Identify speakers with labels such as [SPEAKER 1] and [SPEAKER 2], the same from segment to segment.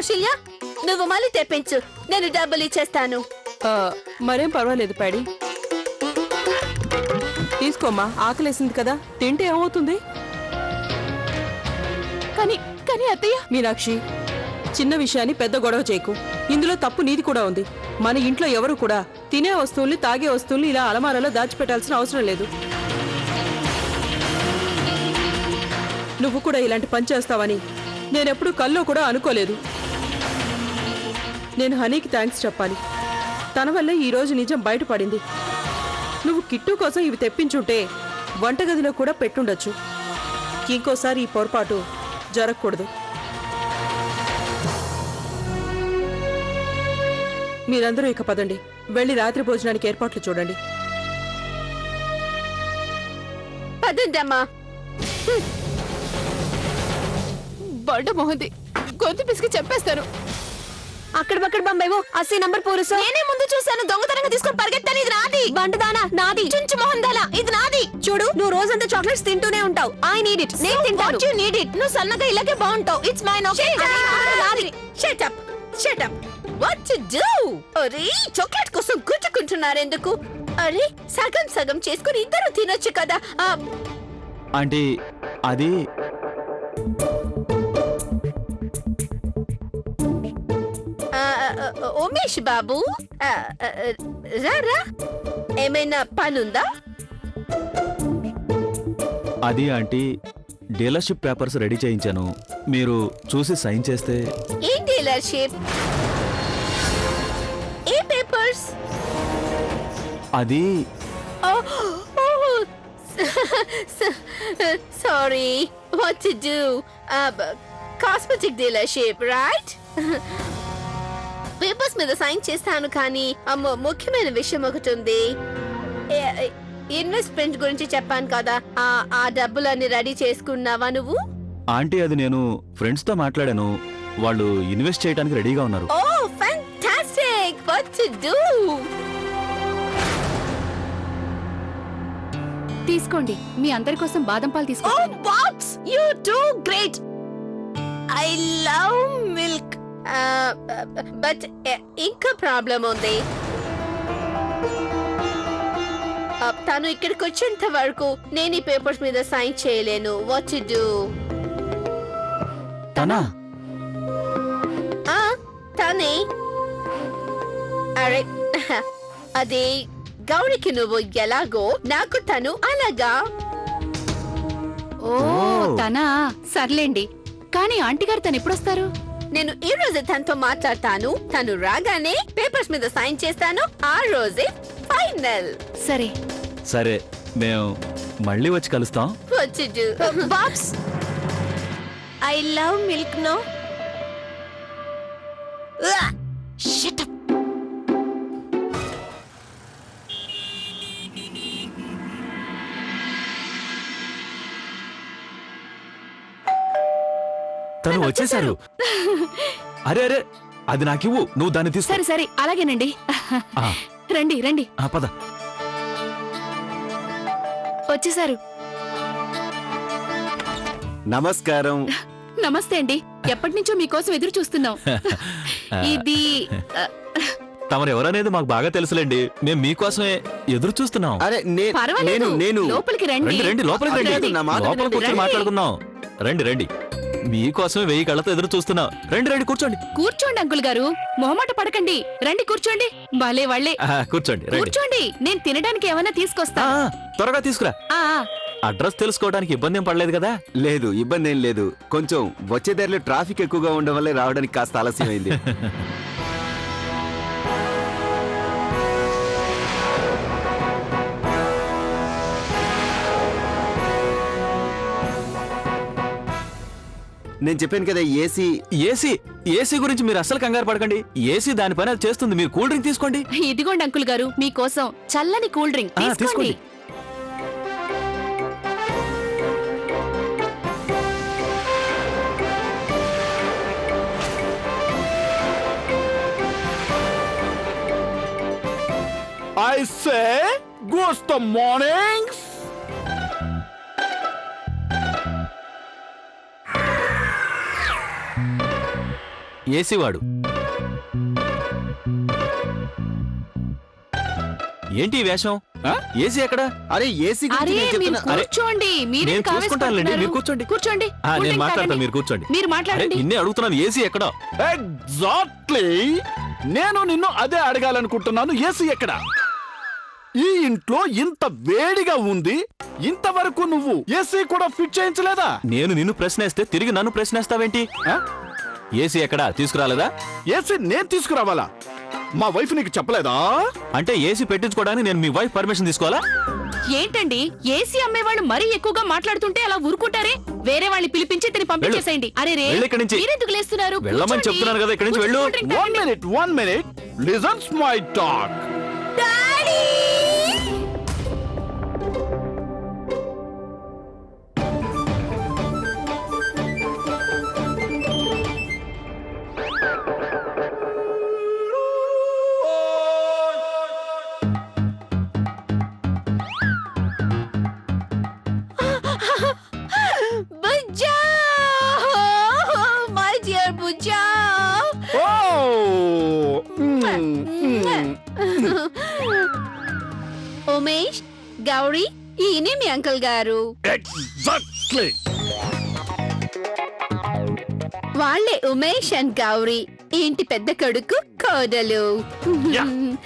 [SPEAKER 1] కౌశల్య నువ్వు మళ్ళీ తెప్పించు, నేను డబ్బులు ఇచ్చేస్తాను.
[SPEAKER 2] మరేం పర్వాలేదు ప్యాడీ, తీసుకోమ్మా. ఆకలేసింది కదా, తింటే ఏమవుతుంది?
[SPEAKER 1] కానీ కానీ అత్తయ్య.
[SPEAKER 2] మీనాక్షి, చిన్న విషయాన్ని పెద్ద గొడవ చేయకు. ఇందులో తప్పు నీది కూడా ఉంది. మన ఇంట్లో ఎవరు కూడా తినే వస్తువుల్ని తాగే వస్తువుల్ని ఇలా అలమారాలో దాచిపెట్టాల్సిన అవసరం లేదు. నువ్వు కూడా ఇలాంటి పని చేస్తావని నేనెప్పుడు కల్లో కూడా అనుకోలేదు. నేను హనీకి థ్యాంక్స్ చెప్పాలి. తన వల్లే ఈరోజు నిజం బయటపడింది. నువ్వు కిట్టు కోసం ఇవి తెప్పించుంటే వంటగదిలో కూడా పెట్టుండొచ్చు. ఇంకోసారి ఈ పొరపాటు జరగకూడదు. మీరందరూ ఇక పదండి, వెళ్ళి రాత్రి భోజనానికి ఏర్పాట్లు చూడండి.
[SPEAKER 1] పదండమ్మా.
[SPEAKER 3] బండ మొహంది, గొంతు పిసికి చెప్పేస్తాను.
[SPEAKER 1] అక్కడ పక్కడ బంబేమో 80 నంబర్ పూరుసో. నేనే ముందు చూశాను, దొంగతనంగా తీసుకొని పరిగెత్తాను. ఇది నాది. బండదానా నాది. చుంచు మొహం దాలా ఇది నాది. చూడు, నువ్వు రోజంతా చాక్లెట్స్ తింటూనే ఉంటావు. I need it. నేను తింటాను. You need it. నువ్వు సన్నగా ఇలాగే బాగుంటావు. It's mine. ఓకే, నాది. Shut up, shut up. What to do? అరే, చాక్లెట్ కోసం గుచ్చుకుంటున్నారు ఎందుకు? అరే, సగం సగం చేసుకుని ఇద్దరు తినొచ్చు కదా.
[SPEAKER 4] ఆంటీ, అది
[SPEAKER 1] ఉమేష్ బాబు, రారా, ఏమైనా పనుందా?
[SPEAKER 4] అది ఆంటీ, డీలర్షిప్ పేపర్స్ రెడీ చేయించాను. మీరు చూసి సైన్ చేస్తే.
[SPEAKER 1] ఏ డీలర్షిప్? ఏ పేపర్స్?
[SPEAKER 4] అది
[SPEAKER 1] sorry, what to do? Cosmetic dealership, right? Papers మీద సైన్ చేస్తాను, కానీ ముఖ్యమైన విషయం ఒకటి ఉంది. ఇన్వెస్ట్మెంట్ గురించి చెప్పాను కదా, ఆ డబ్బులన్నీ రెడీ చేసుకున్నావా నువ్వు?
[SPEAKER 4] ఆంటీ, అది నేను ఫ్రెండ్స్ తో మాట్లాడాను. వాళ్ళు ఇన్వెస్ట్ చేయడానికి రెడీగా ఉన్నారు.
[SPEAKER 1] Oh fantastic, what to do?
[SPEAKER 3] తీసుకోండి, మీ అందరి కోసం బాదం పాలు
[SPEAKER 1] ఓ
[SPEAKER 3] తీసుకోండి.
[SPEAKER 1] What, you do great. I love milk. But ఇంకా ప్రాబ్లం ఉంది. తను ఇక్కడికి వచ్చేంత వరకు నేను ఈ పేపర్స్ మీద సైన్ చేయలేను. What to do?
[SPEAKER 4] తనా?
[SPEAKER 1] తనే. అరే, అది గౌరికి నువ్వు ఎలాగో నాకు తను అలాగా.
[SPEAKER 3] ఓ తనా, సర్లేండి. కానీ ఆంటీ గారు తను ఎప్పుడొస్తారు?
[SPEAKER 1] నేను ఈ రోజే తనతో మాట్లాడతాను. తను రాగానే పేపర్స్ మీద సైన్ చేస్తాను. ఆ రోజే ఫైనల్.
[SPEAKER 3] సరే
[SPEAKER 4] సరే, మేము మళ్ళీ వచ్చి కలుస్తాం.
[SPEAKER 1] వచ్చి బాబ్స్, I love milk. No
[SPEAKER 3] shut up.
[SPEAKER 4] తను వచ్చేసారు. అరే అరే, అది నాకివ్వు, నువ్వు దాన్ని తీసుకో.
[SPEAKER 3] సరే సరే, అలాగేనండి. రండి రండి.
[SPEAKER 4] పద.
[SPEAKER 3] వచ్చేసారు.
[SPEAKER 5] నమస్కారం.
[SPEAKER 3] నమస్తే అండి, ఎప్పటి నుంచో మీకోసం ఎదురు చూస్తున్నాం. ఇది
[SPEAKER 4] తమరు ఎవరనేది మాకు బాగా తెలుసులేండి. మేము మీకోసమే ఎదురు చూస్తున్నాం.
[SPEAKER 5] అరే
[SPEAKER 3] పర్వాలేదు, లోపలికి రండి.
[SPEAKER 4] రండి రండి, లోపలికి రండి.
[SPEAKER 5] నా మాట
[SPEAKER 4] లోపల కూర్చొని
[SPEAKER 3] రండి.
[SPEAKER 4] మాట్లాడుకుందాం. రండి రండి, మీకోసమే 1000 కళ్ళతో ఎదురు చూస్తున్నాం. రండి రండి, కూర్చోండి.
[SPEAKER 3] కూర్చోండి అంకుల్ గారు, మొహమాట పడకండి. రండి కూర్చోండి. భలే వాళ్ళే.
[SPEAKER 4] కూర్చోండి, రండి.
[SPEAKER 3] కూర్చోండి, నేను తినడానికి ఏమైనా తీసుకొస్తా.
[SPEAKER 4] త్వరగా తీసుకురా. అడ్రస్ తెలుసుకోవడానికి ఇబ్బంది ఏం పడలేదు కదా?
[SPEAKER 5] లేదు, ఇబ్బంది ఏం లేదు. కొంచెం వచ్చే దారిలో ట్రాఫిక్ ఎక్కువగా ఉండడం వల్ల రావడానికి కాస్త ఆలస్యం అయింది. నేను చెప్పాను కదా, ఏసీ.
[SPEAKER 4] ఏసీ గురించి మీరు అస్సలు కంగారు పడకండి. ఏసీ దాని పని అది చేస్తుంది. మీరు కూల్ డ్రింక్ తీసుకోండి.
[SPEAKER 3] ఇదిగోండి అంకుల్ గారు, మీకోసం చల్లని కూల్ డ్రింక్ తీసుకోండి.
[SPEAKER 6] I say, good mornings.
[SPEAKER 4] AC వాడు. ఏంటి ఈ వేషం?
[SPEAKER 6] ఆ?
[SPEAKER 4] ఏసీ ఎక్కడ?
[SPEAKER 5] అరే ఏసీ
[SPEAKER 3] అరే
[SPEAKER 5] గురించి నేను
[SPEAKER 3] మీరు
[SPEAKER 5] చెప్తున్నా.
[SPEAKER 4] అరే,
[SPEAKER 3] కూర్చోండి మీరే
[SPEAKER 4] నేను చూసుకుంటానులేండి, మీరు కూర్చోండి.
[SPEAKER 3] కూర్చోండి
[SPEAKER 4] ఆ,
[SPEAKER 3] కూల్
[SPEAKER 4] నేను
[SPEAKER 3] డ్రింక్
[SPEAKER 4] మాట్లాడతాను,
[SPEAKER 3] తాగండి.
[SPEAKER 4] మీరు కూర్చోండి.
[SPEAKER 3] మీరు
[SPEAKER 4] అరే
[SPEAKER 3] మాట్లాడండి.
[SPEAKER 4] నిన్నే అడుగుతున్నాను, ఏసీ ఎక్కడ?
[SPEAKER 6] ఎగ్జాక్ట్లీ నేను నిన్ను అదే అడగాలనుకుంటున్నాను. ఏసీ ఎక్కడ? ఈ ఇంట్లో ఇంత వేడిగా ఉంది, ఇంతవరకు నువ్వు ఏసీ కూడా ఫిట్ చేయించలేదా?
[SPEAKER 4] నేను నిన్ను ప్రశ్నేస్తే తిరిగి నన్ను ప్రశ్నేస్తావేంటి?
[SPEAKER 6] ఆ?
[SPEAKER 4] ఏసీ ఎక్కడ? తీసుకురాలేదా?
[SPEAKER 6] ఏసీ నేను తీసుకురావాలా? మా వైఫ్ నీకు చెప్పలేదా?
[SPEAKER 4] అంటే ఏసీ పెట్టించుకోవడానికి నేను మీ వైఫ్ పర్మిషన్ తీసుకోవాలా?
[SPEAKER 3] ఏంటండి ఏసీ అమ్మేవాళ్ళు మరీ ఎక్కువగా మాట్లాడుతుంటే అలా ఊరుకుంటారే? వేరే వాళ్ళని పిలిపించి తిని పంపించేసేయండి. అరే రే
[SPEAKER 4] వెళ్ళు ఇక్కడి నుంచి.
[SPEAKER 3] మీరెందుకు లేస్తున్నారు?
[SPEAKER 4] వెళ్ళమని
[SPEAKER 3] కూర్చోండి.
[SPEAKER 4] చెప్తున్నాను కదా, ఇక్కడి నుంచి వెళ్ళు.
[SPEAKER 3] కూల్ డ్రింక్ తాగండి.
[SPEAKER 6] One minute listens my talk.
[SPEAKER 1] Bujja my dear Bujja. Umesh, Gauri, ఈయనే మీ అంకుల్ గారు.
[SPEAKER 6] ఎగ్జాక్ట్లీ
[SPEAKER 1] వాళ్ళే ఉమేష్ అండ్ గౌరీ, ఈ ఇంటి పెద్ద కొడుకు కోడలు.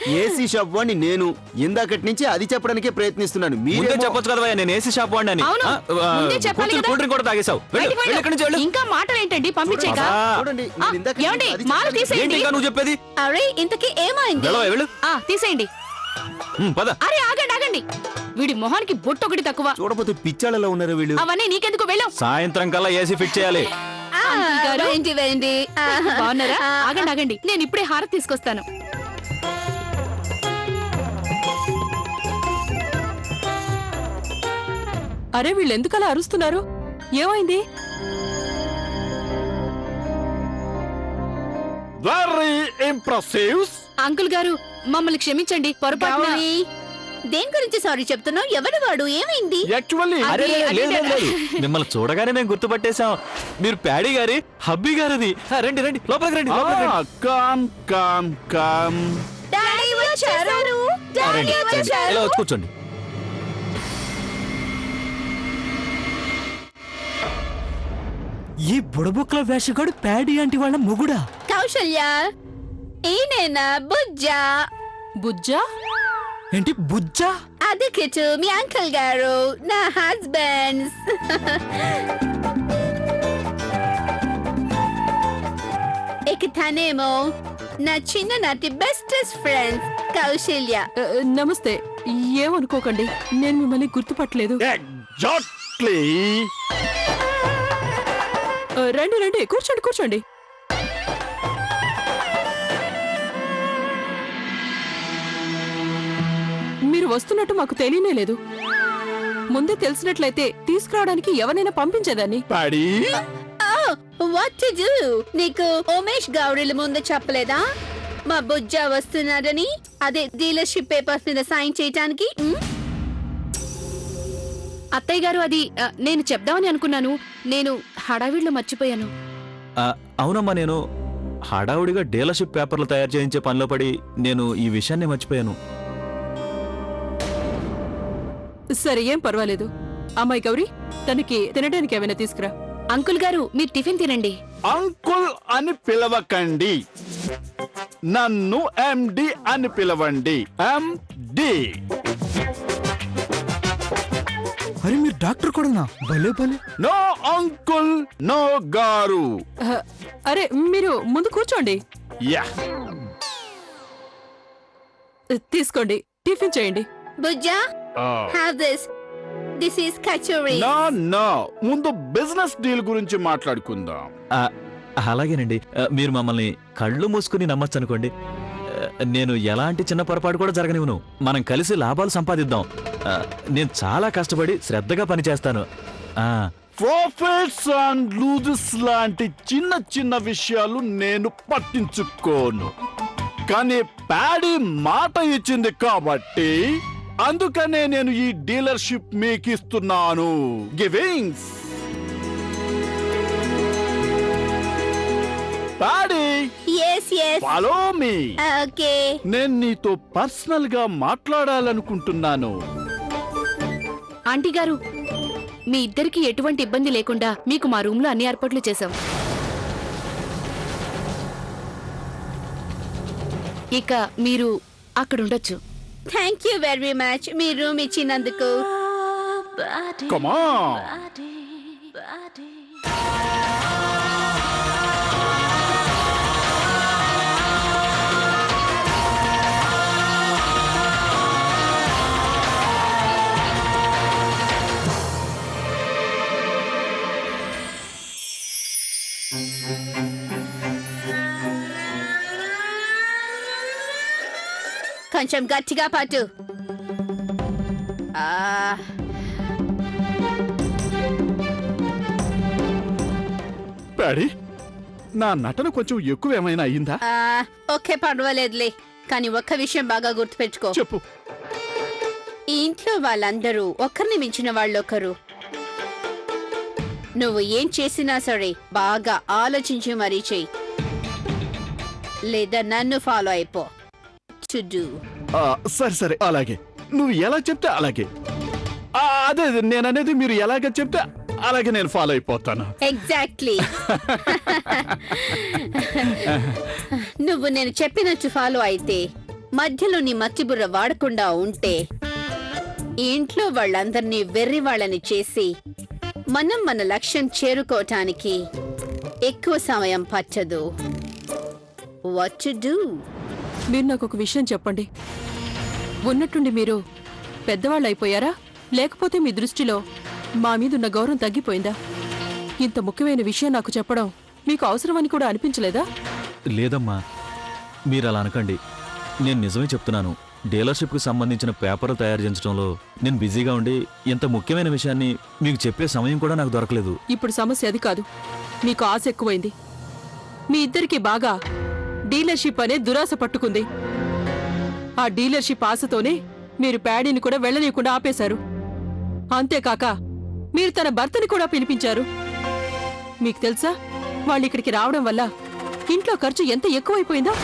[SPEAKER 5] ఏసీ షాప్ వాడిని నేను ఇందాకటి నుంచి అది చెప్పడానికే ప్రయత్నిస్తున్నాను.
[SPEAKER 4] ముందే
[SPEAKER 5] మీరేమో-
[SPEAKER 4] చెప్పొచ్చు కదా నేను ఏసీ షాప్ వాడిని.
[SPEAKER 3] అవును, ముందే చెప్పాలి కదా.
[SPEAKER 4] కూల్ డ్రింక్ కూడా తాగేశావు. వెళ్ళు,
[SPEAKER 3] బయటికి
[SPEAKER 4] వెళ్ళు,
[SPEAKER 3] వెళ్ళు.
[SPEAKER 4] ఇక్కడి నుంచి వెళ్ళు.
[SPEAKER 3] ఇంకా మాటలు ఏంటండి పంపించేక?
[SPEAKER 4] బాబా.
[SPEAKER 5] చూడండి నేను ఇందాకటి
[SPEAKER 3] ఏమండి
[SPEAKER 5] నుంచి అది
[SPEAKER 3] మాలు
[SPEAKER 5] చెప్పడానికి-
[SPEAKER 4] ఏంటి
[SPEAKER 3] తీసేయండి.
[SPEAKER 4] ఇంకా నువ్వు చెప్పేది?
[SPEAKER 1] అరే ఇంతకీ ఏమైంది?
[SPEAKER 4] వెళ్ళవా, వెళ్ళు.
[SPEAKER 3] తీసేయండి.
[SPEAKER 4] పద.
[SPEAKER 3] అరే ఆగండి ఆగండి, వీడి మొహానికి బొట్టు ఒకటి తక్కువ.
[SPEAKER 5] చూడపోతే పిచ్చాళ్ళలో ఉన్నారు వీళ్ళు.
[SPEAKER 3] అవన్నీ నీకెందుకు వెళ్ళు.
[SPEAKER 4] సాయంత్రం కల్లా ఏసీ ఫిట్ చేయాలి.
[SPEAKER 1] ఆ,
[SPEAKER 3] అంకుల్ గారు.
[SPEAKER 1] వేండి వేండి.
[SPEAKER 3] బాగున్నారా? ఆగండి ఆగండి, నేను ఇప్పుడే హారతి తీసుకొస్తాను.
[SPEAKER 2] అరే వీళ్ళు ఎందుకలా అరుస్తున్నారు? ఏమైంది?
[SPEAKER 6] Very impressive.
[SPEAKER 3] అంకుల్ గారు మమ్మల్ని క్షమించండి, పొరపాటున.
[SPEAKER 1] గౌరీ, దేని గురించి సారీ చెప్తున్నావు? ఎవడు వాడు? ఏమైంది?
[SPEAKER 6] యాక్చువల్లీ
[SPEAKER 4] అరే
[SPEAKER 3] అది- అది-
[SPEAKER 4] లేదు, లేదు, లేదు. మిమ్మల్ని చూడగానే మేము గుర్తుపట్టేశాం. మీరు ప్యాడీ గారి హబ్బీ గారిది. రండి రండి, లోపలికి రండి, లోపలికి రండి.
[SPEAKER 6] Come come come.
[SPEAKER 1] డాడీ వచ్చారు. డాడీ
[SPEAKER 4] రండి, రండి.
[SPEAKER 1] వచ్చారు.
[SPEAKER 4] ఇలా వచ్చి కూర్చోండి.
[SPEAKER 7] ఈ బుడబుక్కల వేషగాడు ప్యాడీ ఆంటీ వాళ్ళ మొగుడా?
[SPEAKER 1] కౌశల్య, ఈయనేనా బుజ్జా?
[SPEAKER 2] బుజ్జా?
[SPEAKER 7] ఏంటి బుజ్జా?
[SPEAKER 1] అది కిటు, మీ అంకుల్ గారు, నా హస్బెండ్స్. ఇక తనేమో నా చిన్ననాటి బెస్టెస్ట్ ఫ్రెండ్స్ కౌశల్య.
[SPEAKER 2] నమస్తే. ఏమనుకోకండి, నేను మిమ్మల్ని గుర్తుపట్టలేదు.
[SPEAKER 6] ఎగ్జాక్ట్లీ.
[SPEAKER 2] రండి రండి, కూర్చోండి కూర్చోండి. మీరు వస్తున్నట్టు మాకు తెలియనే లేదు. ముందే తెలిసినట్లయితే తీసుకురావడానికి ఎవరైనా పంపించేదాన్ని.
[SPEAKER 6] పాడి
[SPEAKER 1] వాట్ టు డూ? నీకు ఉమేష్ గౌరీల ముందు చెప్పలేదా మా బుజ్జా వస్తున్నారని? అదే డీలర్షిప్ పేపర్స్ మీద సైన్ చేయటానికి.
[SPEAKER 3] అత్తయ్య గారు, అది నేను చెప్దామని అనుకున్నాను. నేను హడావిడిలో మర్చిపోయాను.
[SPEAKER 4] అవునమ్మా, నేను హడావుడిగా డీలర్షిప్ పేపర్లు తయారు చేయించే పనిలో పడి నేను ఈ విషయాన్ని మర్చిపోయాను.
[SPEAKER 2] సరే, ఏం పర్వాలేదు. అమ్మాయి గౌరీ, తనకి తినడానికి ఏమైనా తీసుకురా.
[SPEAKER 3] అంకుల్ గారు, మీరు టిఫిన్ తినండి.
[SPEAKER 6] అంకుల్ అని పిలవకండి, నన్ను ఎండి అని పిలవండి. ఎండి.
[SPEAKER 7] అరే మీరు డాక్టర్ కూడానా? భలే భలే.
[SPEAKER 6] నో అంకుల్, నో గారు.
[SPEAKER 2] అరే మీరు ముందు కూర్చోండి.
[SPEAKER 6] యా.
[SPEAKER 2] తీసుకోండి, టిఫిన్ చేయండి.
[SPEAKER 1] Bujja, have this. This is kachori.
[SPEAKER 6] No no, ముందు బిజినెస్ డీల్ గురించి మాట్లాడుకుందాం.
[SPEAKER 4] అలాగేనండి. మీరు మమ్మల్ని కళ్ళు మూసుకుని నమ్మచ్చు అనుకోండి. నేను ఎలాంటి చిన్న పొరపాటు కూడా జరగనివ్వను. మనం కలిసి లాభాలు సంపాదిద్దాం. నేను చాలా కష్టపడి శ్రద్ధగా పనిచేస్తాను.
[SPEAKER 6] ప్రాఫిట్స్ అండ్ లూజెస్ లాంటి చిన్న చిన్న విషయాలు నేను పట్టించుకోను. కానీ ప్యాడీ మాట ఇచ్చింది కాబట్టి అందుకనే నేను ఈ డీలర్షిప్ మీకు ఇస్తున్నాను. గివింగ్స్. Paddy
[SPEAKER 1] yes yes
[SPEAKER 6] follow me.
[SPEAKER 1] Okay
[SPEAKER 6] నేను నీతో పర్సనల్ గా మాట్లాడాలనుకుంటున్నాను.
[SPEAKER 3] ఆంటీ గారు, మీ ఇద్దరికి ఎటువంటి ఇబ్బంది లేకుండా మీకు మా రూమ్ లో అన్ని ఏర్పాట్లు చేశాం. ఇక మీరు అక్కడుండొచ్చు.
[SPEAKER 1] థ్యాంక్ యూ వెరీ మచ్ మీ రూమ్ ఇచ్చినందుకు.
[SPEAKER 6] Come on.
[SPEAKER 1] కొంచెం గట్టిగా పట్టు.
[SPEAKER 6] డాడీ, నా నటన కొంచెం ఎక్కువేమైనా అయ్యిందా?
[SPEAKER 1] ఓకే పర్వాలేదులే, కానీ ఒక్క విషయం బాగా గుర్తుపెట్టుకో.
[SPEAKER 6] చెప్పు.
[SPEAKER 1] ఈ ఇంట్లో వాళ్ళందరూ ఒకరిని మించిన వాళ్ళొకరు. నువ్వు ఏం చేసినా సరే బాగా ఆలోచించి మరీ చెయ్యి, లేదా నన్ను ఫాలో అయిపో. చుడ్డు.
[SPEAKER 6] సరే సరే, అలాగే. నువ్వు ఎలా చెప్తే అలాగే. అదే నేననేది, మీరు ఎలాగ చెప్తే అలాగే నేను ఫాలో అయిపోతాను.
[SPEAKER 1] ఎగ్జాక్ట్లీ. నువ్వు నేను చెప్పినట్టు ఫాలో అయితే, మధ్యలో నీ మత్తిబుర్ర వాడకుండా ఉంటే, ఈ ఇంట్లో వాళ్ళందరినీ వెర్రి వాళ్ళని చేసి మనం మన లక్ష్యం చేరుకోవటానికి ఎక్కువ సమయం పట్టదు. What to do?
[SPEAKER 2] మీరు నాకు ఒక విషయం చెప్పండి. ఉన్నట్టుండి మీరు పెద్దవాళ్ళు అయిపోయారా, లేకపోతే మీ దృష్టిలో మా మీదున్న గౌరవం తగ్గిపోయిందా? ఇంత ముఖ్యమైన విషయం నాకు చెప్పడం మీకు అవసరమని కూడా అనిపించలేదా?
[SPEAKER 4] లేదమ్మా, మీరు అలా అనకండి. నేను నిజమే చెప్తున్నాను. డీలర్షిప్కి సంబంధించిన పేపర్లు తయారు చేయించడంలో నేను బిజీగా ఉండి ఇంత ముఖ్యమైన విషయాన్ని మీకు చెప్పే సమయం కూడా నాకు దొరకలేదు.
[SPEAKER 2] ఇప్పుడు సమస్య అది కాదు, మీకు ఆశ ఎక్కువైంది. మీ ఇద్దరికి బాగా డీలర్షిప్ అనే దురాశ పట్టుకుంది. ఆ డీలర్షిప్ ఆశతోనే మీరు ప్యాడీని కూడా వెళ్ళనీయకుండా ఆపేశారు. అంతేకాక మీరు తన భర్తని కూడా పిలిపించారు. మీకు తెలుసా, వాళ్ళు ఇక్కడికి రావడం వల్ల ఇంట్లో ఖర్చు ఎంత ఎక్కువైపోయిందో?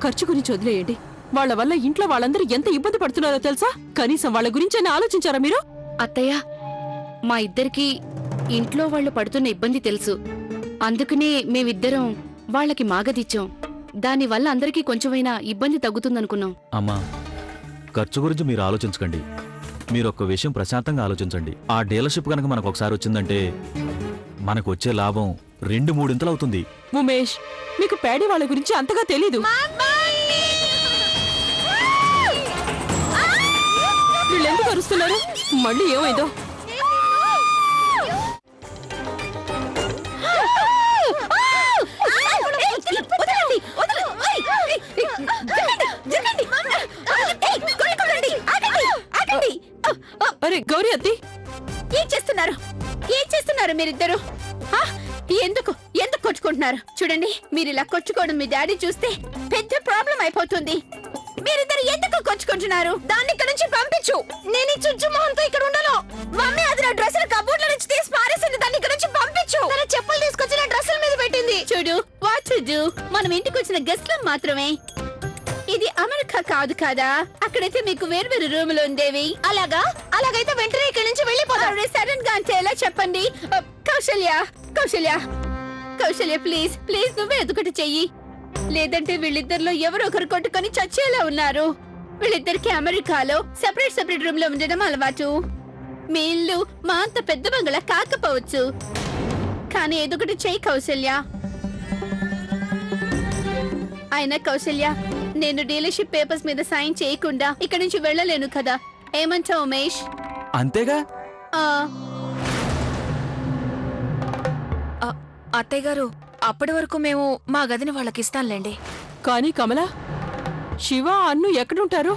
[SPEAKER 2] ఖర్చు గురించి వదిలేయండి, వాళ్ళ వల్ల ఇంట్లో వాళ్ళందరూ ఎంత ఇబ్బంది పడుతున్నారో తెలుసా? కనీసం వాళ్ళ గురించి ఆలోచించారా మీరు?
[SPEAKER 3] అత్తయ్య, మా ఇద్దరికి ఇంట్లో వాళ్ళు పడుతున్న ఇబ్బంది తెలుసు. అందుకనే మేమిద్దరం వాళ్ళకి మాగదిచ్చాం. దానివల్ల అందరికీ కొంచెమైనా ఇబ్బంది తగ్గుతుందనుకున్నాం.
[SPEAKER 4] అమ్మా, ఖర్చు గురించి మీరు ఆలోచించకండి. మీరు ఒక్క విషయం ప్రశాంతంగా ఆలోచించండి. ఆ డీలర్షిప్ కనుక మనకు ఒకసారి వచ్చిందంటే మనకు వచ్చే లాభం 2-3 అవుతుంది.
[SPEAKER 2] ఉమేష్, మీకు ప్యాడీ వాళ్ళ గురించి అంతగా తెలీదు. వీళ్ళు ఎందుకు అరుస్తున్నారు? మళ్ళీ ఏమైందో? అరే గౌరీ అత్తి,
[SPEAKER 1] ఏం చేస్తున్నారు? ఏం చేస్తున్నారు మీరిద్దరు? ఎందుకు ఎందుకు కొట్టుకుంటున్నారు? చూడండి, మీరు ఇలా కొట్టుకోవడం మీ డాడీ చూస్తే పెద్ద ప్రాబ్లం అయిపోతుంది. మీరిద్దరు ఎందుకు కొట్టుకుంటున్నారు? దాన్ని ఇక్కడ నుంచి పంపించు. నేను ఈ చుచ్చు మొహంతో ఇక్కడ ఉండను. మమ్మీ అది నా డ్రెస్సులు కబోర్డ్ల నుంచి తీసి పారేసింది. దాన్ని ఇక్కడ నుంచి పంపించు. తన చెప్పులు తీసుకొచ్చి నా డ్రెస్సుల మీద పెట్టింది. చూడు, వాట్ టు డు? మనం ఇంటికి వచ్చిన గెస్ట్లం మాత్రమే. ఇది అమెరికా కాదు కదా. అక్కడైతే మీకు వేర్వేరు రూములు ఉండేవి. అలాగైతే వెంటనే ఇక్కడి నుంచి వెళ్ళిపోతారు. సడన్ గా అంటే ఎలా చెప్పండి? కౌశల్య, కౌశల్య, కౌశల్య, ప్లీజ్ ప్లీజ్ నువ్వే ఎదుగుటి చెయ్యి. లేదంటే వీళ్ళిద్దరిలో ఎవరో ఒకరు కొట్టుకొని చచ్చేలా ఉన్నారు. వీళ్ళిద్దరికి అమెరికాలో సెపరేట్ రూమ్ లో ఉండడం అలవాటు. మీ ఇల్లు మా అంత పెద్ద బంగళా కాకపోవచ్చు, కానీ ఎదుగుటి చెయ్యి కౌశల్య. అయినా కౌశల్య, నేను డీలర్షిప్ పేపర్స్ మీద సైన్ చేయకుండా ఇక్కడి నుంచి వెళ్ళలేను కదా. ఏమంటావు ఉమేష్?
[SPEAKER 4] అంతేగా.
[SPEAKER 8] అత్తయ్య గారు, అప్పటి వరకు మేము మా గదిని వాళ్ళకిస్తాంలేండి.
[SPEAKER 2] కానీ కమలా, శివ, అన్ను ఎక్కడుంటారు?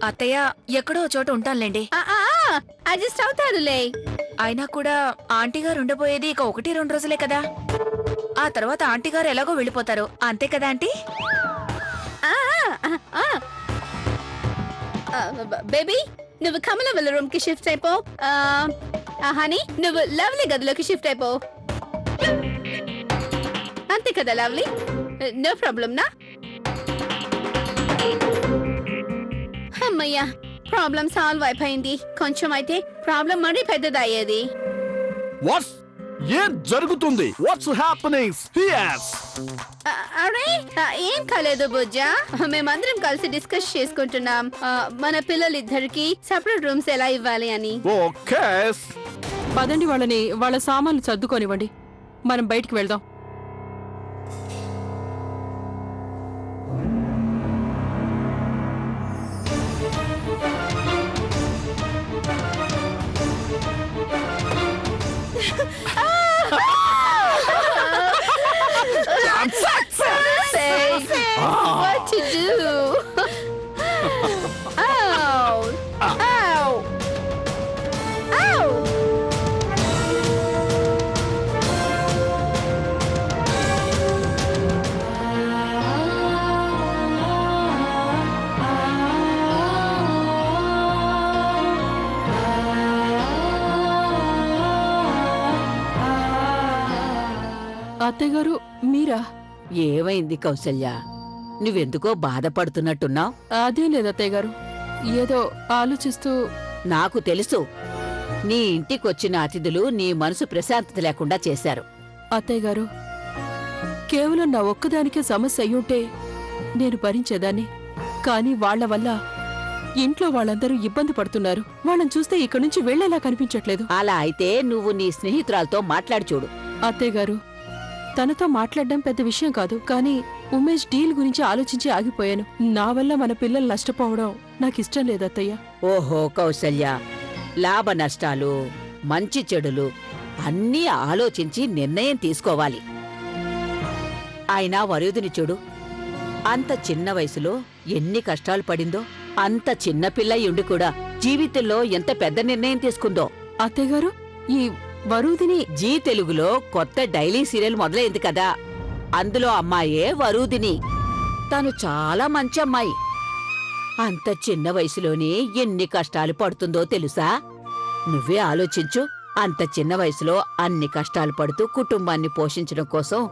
[SPEAKER 8] అత్తయ్య, ఎక్కడో చోట ఉంటానులేండి.
[SPEAKER 1] అడ్జస్ట్ అవుతారులే.
[SPEAKER 8] అయినా కూడా ఆంటీ గారు ఉండబోయేది ఇక 1-2 రోజులే కదా. ఆ తర్వాత ఆంటీ గారు ఎలాగో వెళ్ళిపోతారు, అంతే కదా ఆంటీ?
[SPEAKER 1] బేబీ, నువ్వు కమల వాళ్ళ రూమ్ కి షిఫ్ట్ అయిపో. హనీ, నువ్వు లవ్లీ గదిలోకి షిఫ్ట్ అయిపో. అంతే కదా లవ్లీ?
[SPEAKER 3] నో ప్రాబ్లం నా అమ్మయ్యా ప్రాబ్లం సాల్వ్ అయిపోయింది. కొంచెం అయితే ప్రాబ్లం మరీ పెద్దదయ్యేది.
[SPEAKER 6] వాట్స్ ఏం జరుగుతుంది? What's happening here?
[SPEAKER 3] అరే ఏం కాలేదు బుజ్జా, మేమందరం కలిసి డిస్కస్ చేసుకుంటున్నాం మన పిల్లలిద్దరికి సెపరేట్ రూమ్స్ ఎలా ఇవ్వాలి అని.
[SPEAKER 6] ఓకే.
[SPEAKER 2] పదండి, వాళ్ళ సామాన్లు సర్దుకోనివ్వండి, మనం బయటికి వెళ్దాం.
[SPEAKER 3] What to do? Ow! Ow! Ow!
[SPEAKER 2] అత్తయ్య గారు, మీరా?
[SPEAKER 9] ఏమైంది కౌసల్య? నువ్వెందుకో బాధపడుతున్నట్టున్నావు?
[SPEAKER 2] అదేం లేదు అత్తయ్య గారు, ఏదో ఆలోచిస్తూ.
[SPEAKER 9] నాకు తెలుసు, నీ ఇంటికొచ్చిన అతిథులు నీ మనసు ప్రశాంతత లేకుండా చేశారు.
[SPEAKER 2] అత్తయ్య గారు, కేవలం నా ఒక్కదానికే సమస్య అయ్యుంటే నేను భరించేదాన్ని. కానీ వాళ్ల వల్ల ఇంట్లో వాళ్ళందరూ ఇబ్బంది పడుతున్నారు. వాళ్ళని చూస్తే ఇక్కడి నుంచి వెళ్లేలా కనిపించట్లేదు.
[SPEAKER 9] అలా అయితే నువ్వు నీ స్నేహితురాలతో మాట్లాడి చూడు.
[SPEAKER 2] అత్తయ్య గారు, తనతో మాట్లాడడం పెద్ద విషయం కాదు, కానీ ఉమేష్ డీల్ గురించి ఆలోచించి ఆగిపోయాను. నా వల్ల మన పిల్లలు నష్టపోవడం నాకిష్టం లేదు అత్తయ్య.
[SPEAKER 9] ఓహో కౌసల్య, లాభ నష్టాలు, మంచి చెడులు అన్నీ ఆలోచించి నిర్ణయం తీసుకోవాలి. అయినా వరుదిని చూడు, అంత చిన్న వయసులో ఎన్ని కష్టాలు పడిందో. అంత చిన్న పిల్లయ్యుండి కూడా జీవితంలో ఎంత పెద్ద నిర్ణయం తీసుకుందో.
[SPEAKER 2] అత్తయ్య గారు, ఈ వరూదిని
[SPEAKER 9] జీ తెలుగులో కొత్త డైలీ సీరియల్ మొదలైంది కదా, అందులో అమ్మాయే వరూదిని. తను చాలా మంచి అమ్మాయి. అంత చిన్న వయసులోనే ఎన్ని కష్టాలు పడుతుందో తెలుసా? నువ్వే ఆలోచించు. అంత చిన్న వయసులో అన్ని కష్టాలు పడుతూ కుటుంబాన్ని పోషించడం కోసం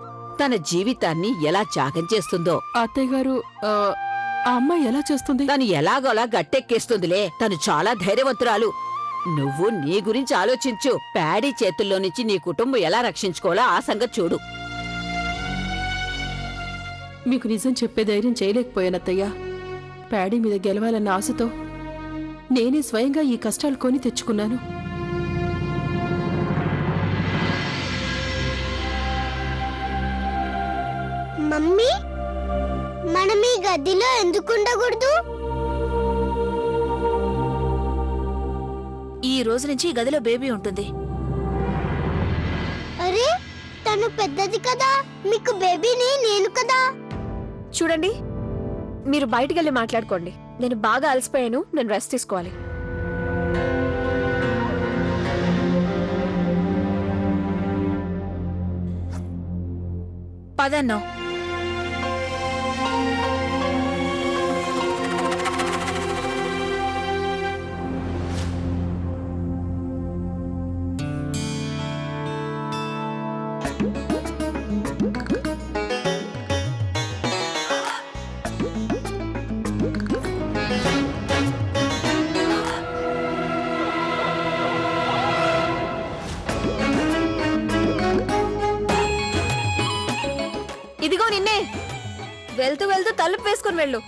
[SPEAKER 9] తన జీవితాన్ని ఎలా త్యాగం చేస్తుందో.
[SPEAKER 2] అత్తయ్య గారు, ఆ అమ్మాయి ఎలా చేస్తుంది?
[SPEAKER 9] తను ఎలాగోలా గట్టెక్కేస్తుందిలే. తను చాలా ధైర్యవంతురాలు. నువ్వు నీ గురించి ఆలోచించు. ప్యాడీ చేతుల్లో నుంచి నీ కుటుంబం ఎలా రక్షించుకోవాలో ఆ సంగతి చూడు.
[SPEAKER 2] మీకు నిజం చెప్పే ధైర్యం చేయలేకపోయానత్తయ్య. ప్యాడీ మీద గెలవాలన్న ఆశతో నేనే స్వయంగా ఈ కష్టాలు కొని తెచ్చుకున్నాను.
[SPEAKER 10] మమ్మీ, మనం ఈ గదిలో ఎందుకు ఉండకూడదు?
[SPEAKER 8] ఈ రోజు నుంచి ఈ గదిలో బేబీ ఉంటుంది.
[SPEAKER 10] అరే, తను పెద్దది కదా, మీకు బేబీని నేను కదా.
[SPEAKER 1] చూడండి, మీరు బయటికి వెళ్ళి మాట్లాడుకోండి. నేను బాగా అలసిపోయాను, నేను రెస్ట్ తీసుకోవాలి.
[SPEAKER 8] పదన్నో.
[SPEAKER 1] ఇదిగో నిన్నే, వెళ్తూ వెళ్తూ తలుపు వేసుకుని వెళ్ళు.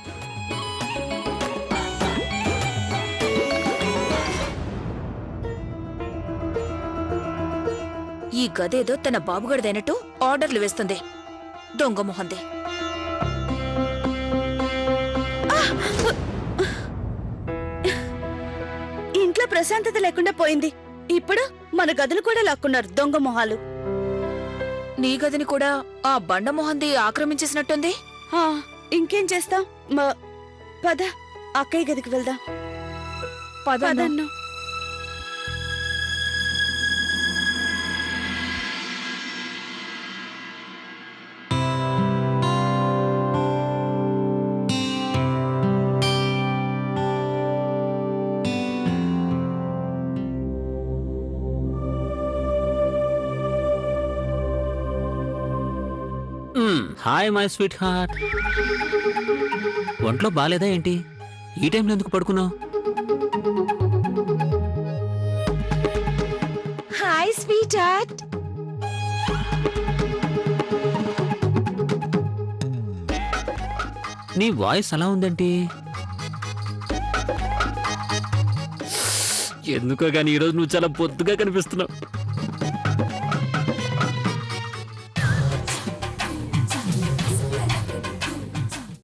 [SPEAKER 8] ఈ గదేదో తన బాబుగడిదైనట్టు ఆర్డర్లు వేస్తుంది. దొంగ మొహంది.
[SPEAKER 3] ఇంట్లో ప్రశాంతత లేకుండా పోయింది. ఇప్పుడు మన గదులు కూడా లాక్కున్నారు దొంగ మొహాలు.
[SPEAKER 8] నీ గదిని కూడా ఆ బండ మొహంది ఆక్రమించేసినట్టుంది.
[SPEAKER 3] ఇంకేం చేస్తాం? పద అక్కయ్య గదికి వెళ్దాం. పదన్నో.
[SPEAKER 11] Hi my sweet heart. ఒంట్లో బాలేదా ఏంటి? ఈ టైంలో ఎందుకు పడుకున్నావు?
[SPEAKER 1] Hi sweet heart.
[SPEAKER 11] నీ వాయిస్ అలా ఉందేంటి? ఎందుకో గానీ ఈరోజు నువ్వు చాలా పొద్దుగా కనిపిస్తున్నావు.